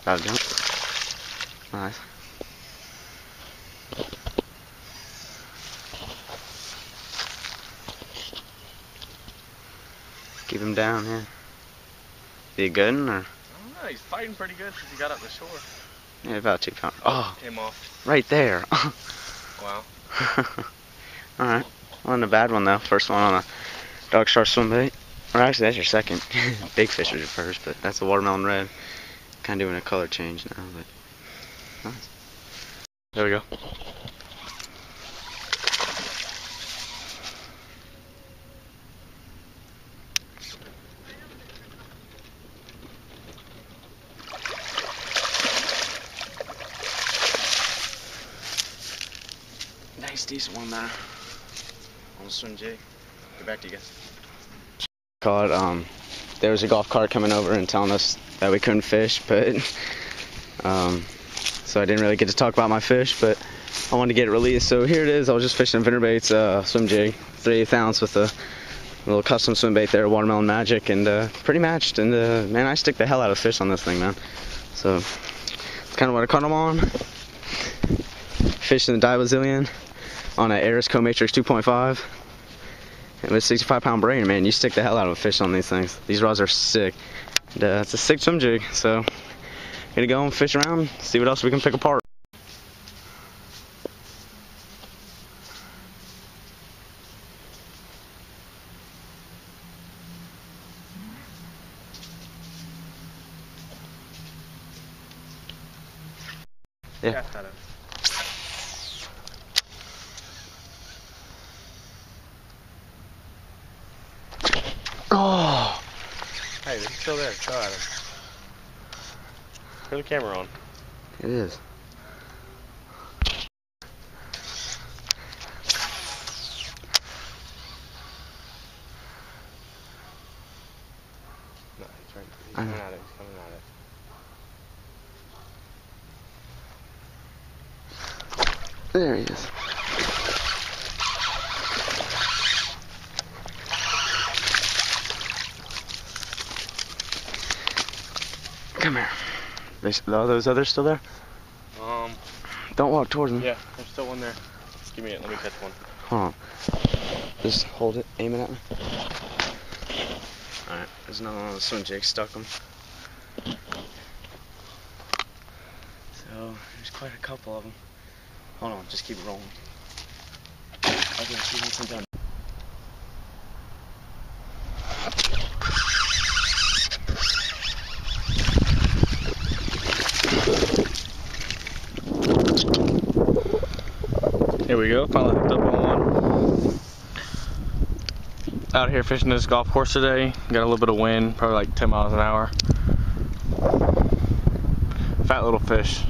Got a jump. Nice. Keep him down, yeah. Be it good, or? I don't know, he's fighting pretty good since he got up the shore. Yeah, about 2 pounds. Oh, came off. Right there. Wow. Alright. On the bad one, though. First one on a dog star swim bait. Or actually, that's your second. Big fish was your first, but that's a watermelon red. Kind of doing a color change now, but nice. There we go. Nice, decent one there. On the swim jig. Get back to you guys. Caught, there was a golf cart coming over and telling us that we couldn't fish, but so I didn't really get to talk about my fish, but I wanted to get it released. So here it is. I was just fishing Vinterbaits swim jig, 3/8 ounce with a little custom swim bait there, Watermelon Magic, and pretty matched. And man, I stick the hell out of fish on this thing, man. So it's kind of what I caught them on. Fishing the Divazillion on an Arisco Matrix 2.5. And with a 65-pound brain, man, you stick the hell out of a fish on these things. These rods are sick. And, it's a sick swim jig, so gonna go and fish around, see what else we can pick apart. Yeah. Oh! Hey, he's still there. Go at him. Turn the camera on. It is. No, he's right. He's coming at it. He's coming at it. There he is. Come here. Are those others still there? Don't walk towards them. Yeah, there's still one there. Just give me it. Let me catch one. Hold on. Just hold it. Aim it at me. Alright. There's another one on the swim jig. Stuck them. So, there's quite a couple of them. Hold on. Just keep it rolling. Okay, see once I'm done. Here we go, finally hooked up on one. Out here fishing this golf course today. Got a little bit of wind, probably like 10 miles an hour. Fat little fish.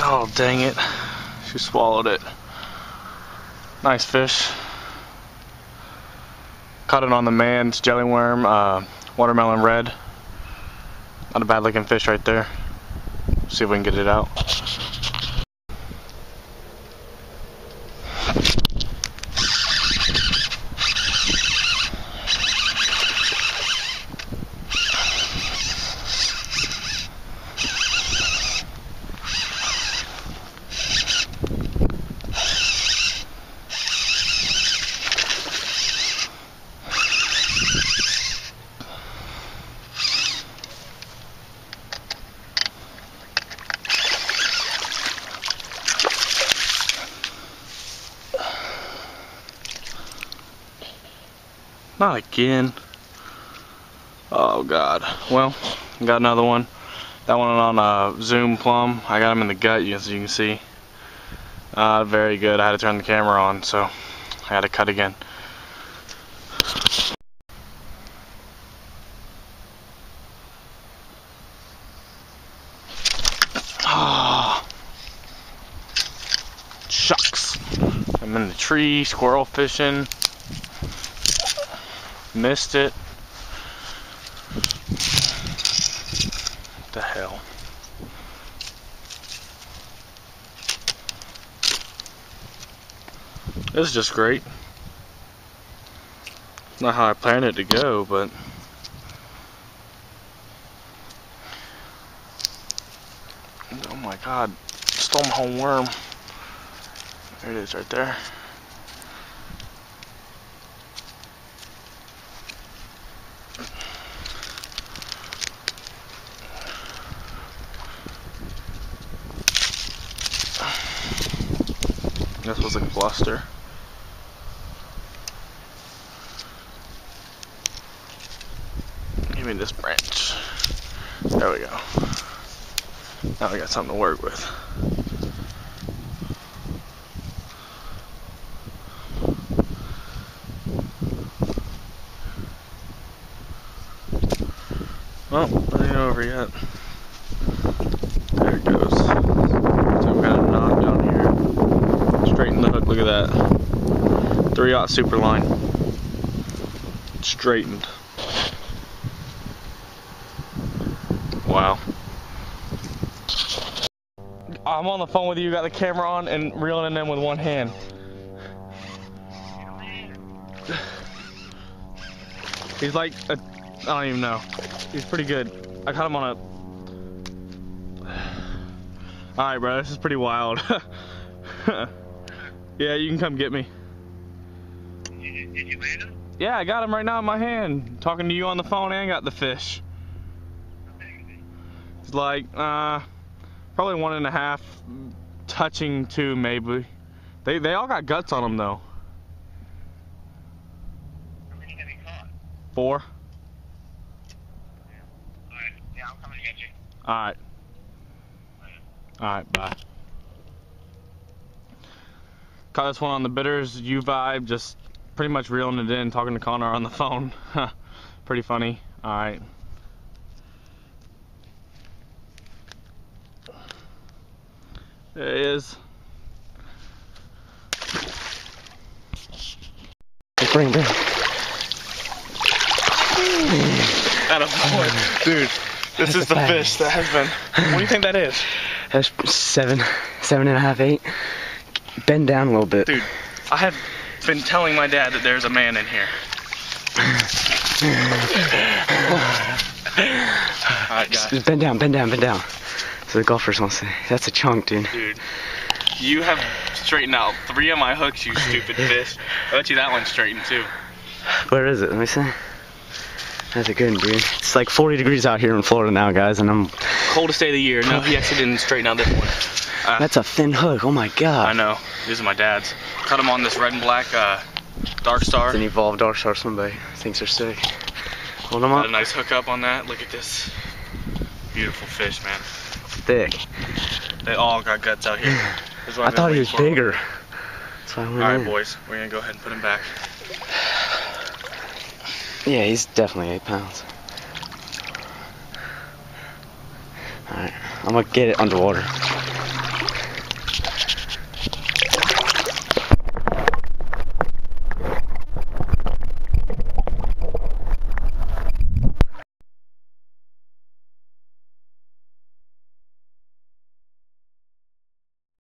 Oh, dang it. She swallowed it. Nice fish. Caught it on the man's jelly worm, watermelon red. Not a bad looking fish right there. See if we can get it out. Not again. Oh God. Well, got another one. That one on Zoom plum. I got him in the gut, as you can see. Very good. I had to turn the camera on, so I had to cut again. Ah, shucks. I'm in the tree, squirrel fishing. Missed it. What the hell? This is just great. Not how I planned it to go, but oh my god, stole my whole worm. There it is right there. This was a cluster. Give me this branch. There we go. Now we got something to work with. Well, it ain't over yet. There it goes. So we got a knot down here. Straighten the hook, look at that. 3/0 super line. Straightened. Wow. I'm on the phone with you, got the camera on and reeling it in with one hand. He's like, I don't even know. He's pretty good. I caught him on a... Alright bro, this is pretty wild. Yeah, you can come get me. Did you land him? Yeah, I got him right now in my hand. Talking to you on the phone and got the fish. It's like, probably 1.5, touching 2 maybe. They all got guts on them though. How many have you caught? 4. Alright, yeah, I'm coming to get you. Alright. Alright, bye. Caught this one on the bitters, U-Vibe, just pretty much reeling it in, talking to Connor on the phone. Pretty funny. Alright. There he is. Bring it. Attaboy. Dude, this is the fish that has been. What do you think that is? That's 7.5, 8. Bend down a little bit. Dude, I have been telling my dad that there's a man in here. Alright, guys. Bend down, bend down, bend down. So the golfers won't say. That's a chunk, dude. Dude, you have straightened out 3 of my hooks, you stupid fish. I bet you that one's straightened too. Where is it? Let me see. That's a good one, dude. It's like 40 degrees out here in Florida now, guys, and I'm... Coldest day of the year. No, he actually didn't straighten out this one. That's a thin hook. Oh my god. I know. These are my dad's. Cut him on this red and black Dark Star. It's an evolved Dark Star swimbait. Things are sick. Hold them up. Got a nice hook up on that. Look at this. Beautiful fish, man. Thick. They all got guts out here. I thought he was bigger. That's why I went Alright, in. boys. We're gonna go ahead and put him back. Yeah, he's definitely 8 pounds. Alright, I'm gonna get it underwater.